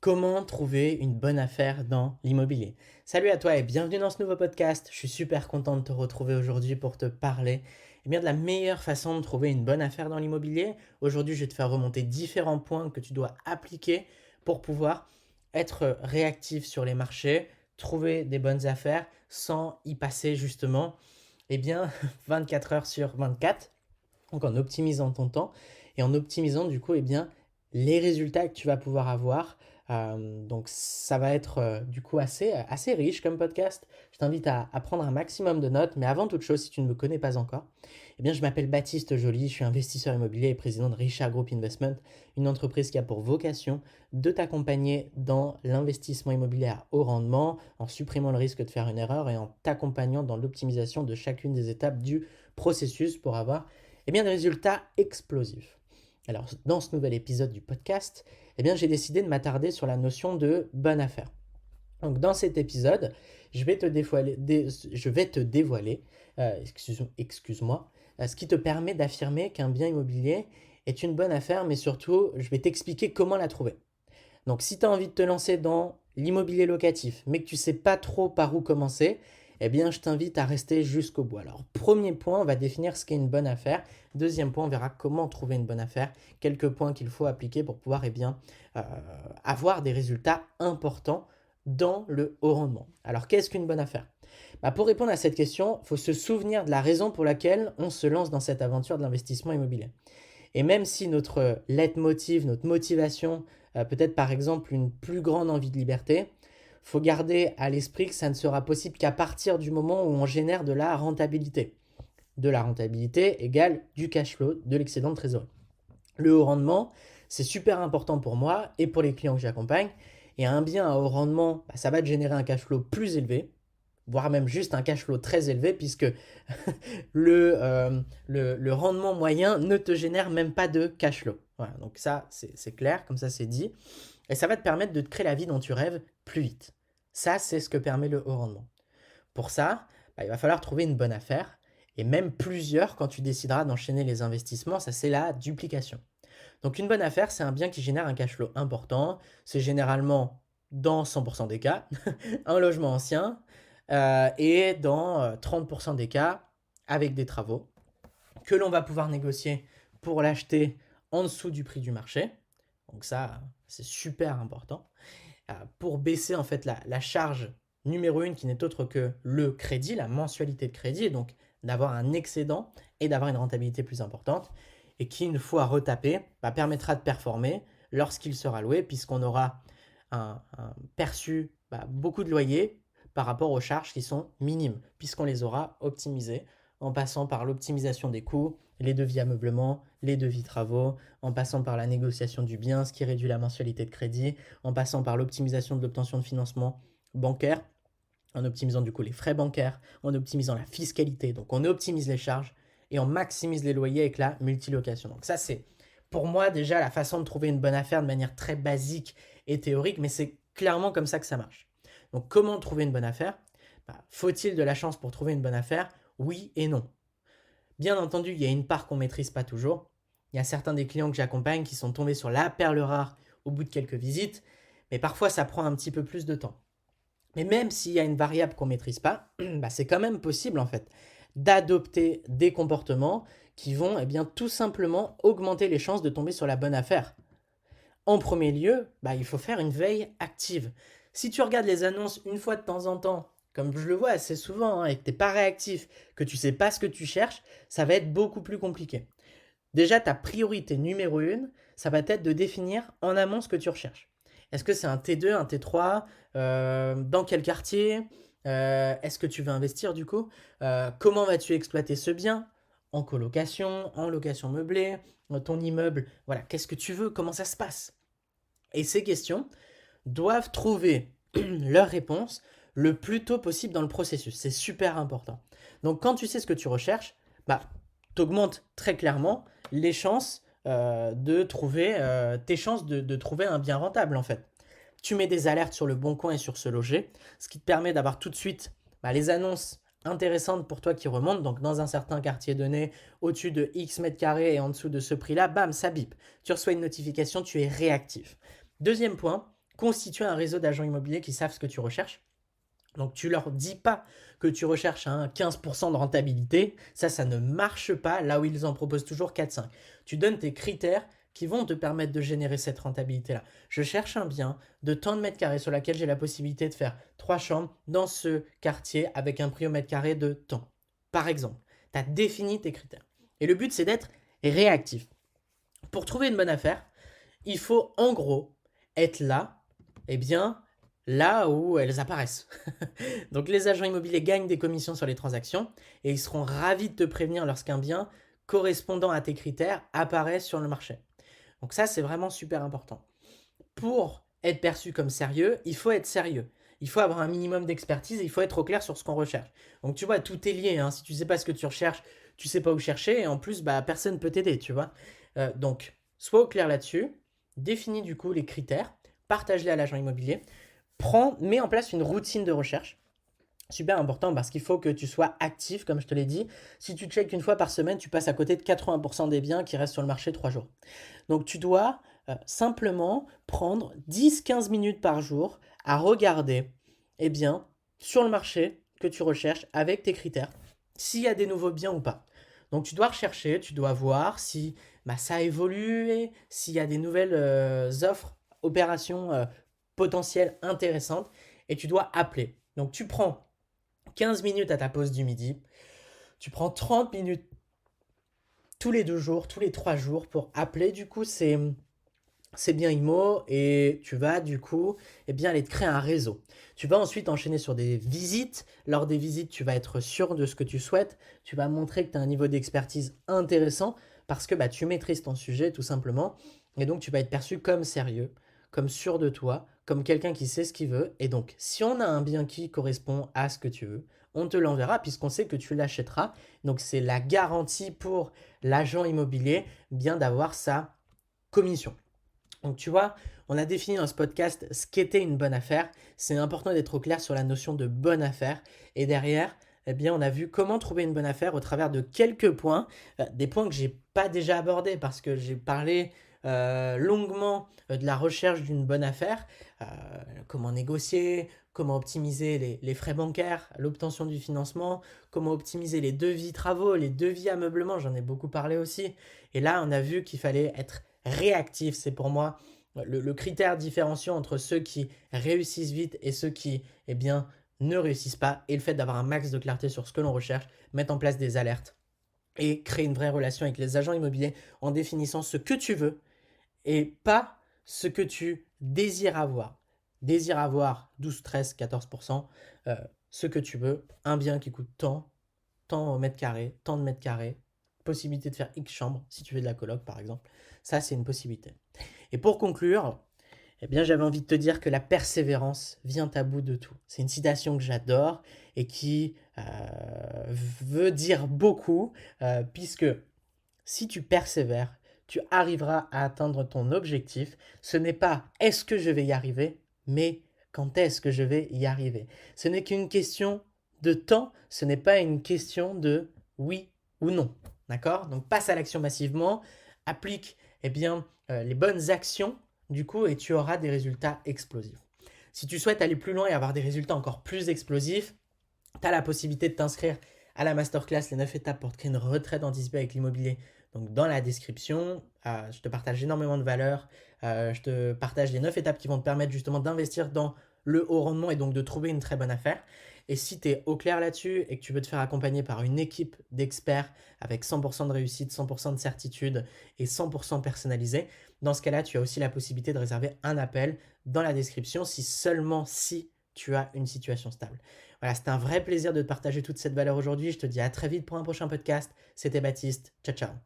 Comment trouver une bonne affaire dans l'immobilier? Salut à toi et bienvenue dans ce nouveau podcast. Je suis super content de te retrouver aujourd'hui pour te parler de la meilleure façon de trouver une bonne affaire dans l'immobilier. Aujourd'hui, je vais te faire remonter différents points que tu dois appliquer pour pouvoir être réactif sur les marchés, trouver des bonnes affaires sans y passer justement 24 heures sur 24. Donc en optimisant ton temps et en optimisant du coup les résultats que tu vas pouvoir avoir. Donc ça va être du coup assez riche comme podcast. Je t'invite à prendre un maximum de notes. Mais avant toute chose, si tu ne me connais pas encore, je m'appelle Baptiste Joly, je suis investisseur immobilier et président de Richard Group Investment, une entreprise qui a pour vocation de t'accompagner dans l'investissement immobilier à haut rendement, en supprimant le risque de faire une erreur et en t'accompagnant dans l'optimisation de chacune des étapes du processus pour avoir des résultats explosifs. Alors, dans ce nouvel épisode du podcast, j'ai décidé de m'attarder sur la notion de bonne affaire. Donc, dans cet épisode, je vais te dévoiler, excuse-moi, ce qui te permet d'affirmer qu'un bien immobilier est une bonne affaire, mais surtout, je vais t'expliquer comment la trouver. Donc, si tu as envie de te lancer dans l'immobilier locatif, mais que tu ne sais pas trop par où commencer, je t'invite à rester jusqu'au bout. Alors, premier point, on va définir ce qu'est une bonne affaire. Deuxième point, on verra comment trouver une bonne affaire. Quelques points qu'il faut appliquer pour pouvoir euh, avoir des résultats importants dans le haut rendement. Alors, qu'est-ce qu'une bonne affaire? Pour répondre à cette question, il faut se souvenir de la raison pour laquelle on se lance dans cette aventure de l'investissement immobilier. Et même si notre leitmotiv, notre motivation, peut-être par exemple une plus grande envie de liberté, il faut garder à l'esprit que ça ne sera possible qu'à partir du moment où on génère de la rentabilité. De la rentabilité égale du cash flow, de l'excédent de trésorerie. Le haut rendement, c'est super important pour moi et pour les clients que j'accompagne. Et un bien à haut rendement, ça va te générer un cash flow plus élevé, voire même juste un cash flow très élevé, puisque le rendement moyen ne te génère même pas de cash flow. Voilà, donc ça, c'est clair, comme ça c'est dit. Et ça va te permettre de te créer la vie dont tu rêves plus vite. Ça, c'est ce que permet le haut rendement. Pour ça, il va falloir trouver une bonne affaire, et même plusieurs quand tu décideras d'enchaîner les investissements, ça c'est la duplication. Donc une bonne affaire, c'est un bien qui génère un cash flow important. C'est généralement, dans 100% des cas, un logement ancien et dans 30% des cas, avec des travaux que l'on va pouvoir négocier pour l'acheter en dessous du prix du marché. Donc ça, c'est super important. Pour baisser en fait la charge numéro 1 qui n'est autre que le crédit, la mensualité de crédit, et donc d'avoir un excédent et d'avoir une rentabilité plus importante, et qui, une fois retapé, permettra de performer lorsqu'il sera loué, puisqu'on aura un perçu beaucoup de loyers par rapport aux charges qui sont minimes, puisqu'on les aura optimisées en passant par l'optimisation des coûts, les devis ameublement, les devis travaux, en passant par la négociation du bien, ce qui réduit la mensualité de crédit, en passant par l'optimisation de l'obtention de financement bancaire, en optimisant du coup les frais bancaires, en optimisant la fiscalité. Donc on optimise les charges et on maximise les loyers avec la multilocation. Donc ça c'est pour moi déjà la façon de trouver une bonne affaire de manière très basique et théorique, mais c'est clairement comme ça que ça marche. Donc comment trouver une bonne affaire? Faut-il de la chance pour trouver une bonne affaire? Oui et non. Bien entendu, il y a une part qu'on ne maîtrise pas toujours. Il y a certains des clients que j'accompagne qui sont tombés sur la perle rare au bout de quelques visites, mais parfois ça prend un petit peu plus de temps. Mais même s'il y a une variable qu'on ne maîtrise pas, c'est quand même possible en fait d'adopter des comportements qui vont tout simplement augmenter les chances de tomber sur la bonne affaire. En premier lieu, il faut faire une veille active. Si tu regardes les annonces une fois de temps en temps, comme je le vois assez souvent, et que tu n'es pas réactif, que tu ne sais pas ce que tu cherches, ça va être beaucoup plus compliqué. Déjà, ta priorité numéro 1, ça va être de définir en amont ce que tu recherches. Est-ce que c'est un T2, un T3? Dans quel quartier? Est-ce que tu veux investir du coup? Comment vas-tu exploiter ce bien? En colocation, en location meublée, ton immeuble, voilà, qu'est-ce que tu veux? Comment ça se passe? Et ces questions doivent trouver leur réponse le plus tôt possible dans le processus. C'est super important. Donc quand tu sais ce que tu recherches, tu augmentes très clairement les chances de trouver tes chances de trouver un bien rentable en fait. Tu mets des alertes sur le bon coin et sur ce loger, ce qui te permet d'avoir tout de suite les annonces intéressantes pour toi qui remontent. Donc dans un certain quartier donné, au-dessus de X mètres carrés et en dessous de ce prix-là, bam, ça bip. Tu reçois une notification, tu es réactif. Deuxième point, constituer un réseau d'agents immobiliers qui savent ce que tu recherches. Donc, tu leur dis pas que tu recherches un 15% de rentabilité. Ça ne marche pas là où ils en proposent toujours 4-5. Tu donnes tes critères qui vont te permettre de générer cette rentabilité-là. Je cherche un bien de tant de mètres carrés sur lequel j'ai la possibilité de faire 3 chambres dans ce quartier avec un prix au mètre carré de tant. Par exemple, tu as défini tes critères. Et le but, c'est d'être réactif. Pour trouver une bonne affaire, il faut en gros être là, là où elles apparaissent. Donc les agents immobiliers gagnent des commissions sur les transactions et ils seront ravis de te prévenir lorsqu'un bien correspondant à tes critères apparaît sur le marché. Donc ça, c'est vraiment super important. Pour être perçu comme sérieux, il faut être sérieux. Il faut avoir un minimum d'expertise et il faut être au clair sur ce qu'on recherche. Donc tu vois, tout est lié. Si tu ne sais pas ce que tu recherches, tu ne sais pas où chercher et en plus, personne ne peut t'aider, tu vois. Donc, sois au clair là-dessus. Définis du coup les critères. Partage-les à l'agent immobilier. Mets en place une routine de recherche. Super important parce qu'il faut que tu sois actif, comme je te l'ai dit. Si tu checkes une fois par semaine, tu passes à côté de 80% des biens qui restent sur le marché 3 jours. Donc tu dois simplement prendre 10-15 minutes par jour à regarder sur le marché que tu recherches avec tes critères, s'il y a des nouveaux biens ou pas. Donc tu dois rechercher, tu dois voir si ça a évolué, s'il y a des nouvelles offres, opérations potentielles intéressantes et tu dois appeler. Donc tu prends 15 minutes à ta pause du midi, tu prends 30 minutes tous les 2 jours, tous les 3 jours pour appeler du coup c'est bien IMO et tu vas du coup aller te créer un réseau. Tu vas ensuite enchaîner sur des visites. Lors des visites, tu vas être sûr de ce que tu souhaites. Tu vas montrer que tu as un niveau d'expertise intéressant parce que tu maîtrises ton sujet tout simplement. Et donc, tu vas être perçu comme sérieux, comme sûr de toi, comme quelqu'un qui sait ce qu'il veut. Et donc, si on a un bien qui correspond à ce que tu veux, on te l'enverra puisqu'on sait que tu l'achèteras. Donc, c'est la garantie pour l'agent immobilier d'avoir sa commission. Donc tu vois, on a défini dans ce podcast ce qu'était une bonne affaire. C'est important d'être au clair sur la notion de bonne affaire. Et derrière, on a vu comment trouver une bonne affaire au travers de quelques points. Des points que je n'ai pas déjà abordés parce que j'ai parlé longuement de la recherche d'une bonne affaire. Comment négocier, comment optimiser les frais bancaires, l'obtention du financement, comment optimiser les devis travaux, les devis ameublement, j'en ai beaucoup parlé aussi. Et là, on a vu qu'il fallait être réactif. C'est pour moi le critère différenciant entre ceux qui réussissent vite et ceux qui ne réussissent pas. Et le fait d'avoir un max de clarté sur ce que l'on recherche, mettre en place des alertes et créer une vraie relation avec les agents immobiliers en définissant ce que tu veux et pas ce que tu désires avoir. Désire avoir 12, 13, 14%, ce que tu veux, un bien qui coûte tant au mètre carré, tant de mètres carrés, possibilité de faire X chambres, si tu fais de la coloc par exemple. Ça, c'est une possibilité. Et pour conclure, j'avais envie de te dire que la persévérance vient à bout de tout. C'est une citation que j'adore et qui veut dire beaucoup, puisque si tu persévères, tu arriveras à atteindre ton objectif. Ce n'est pas est-ce que je vais y arriver, mais quand est-ce que je vais y arriver. Ce n'est qu'une question de temps, ce n'est pas une question de oui ou non. D'accord? Donc passe à l'action massivement, applique les bonnes actions du coup et tu auras des résultats explosifs. Si tu souhaites aller plus loin et avoir des résultats encore plus explosifs, tu as la possibilité de t'inscrire à la masterclass les 9 étapes pour te créer une retraite anticipée avec l'immobilier. Donc dans la description, je te partage énormément de valeur. Je te partage les 9 étapes qui vont te permettre justement d'investir dans le haut rendement et donc de trouver une très bonne affaire. Et si tu es au clair là-dessus et que tu veux te faire accompagner par une équipe d'experts avec 100% de réussite, 100% de certitude et 100% personnalisé, dans ce cas-là, tu as aussi la possibilité de réserver un appel dans la description seulement si tu as une situation stable. Voilà, c'était un vrai plaisir de te partager toute cette valeur aujourd'hui. Je te dis à très vite pour un prochain podcast. C'était Baptiste. Ciao, ciao.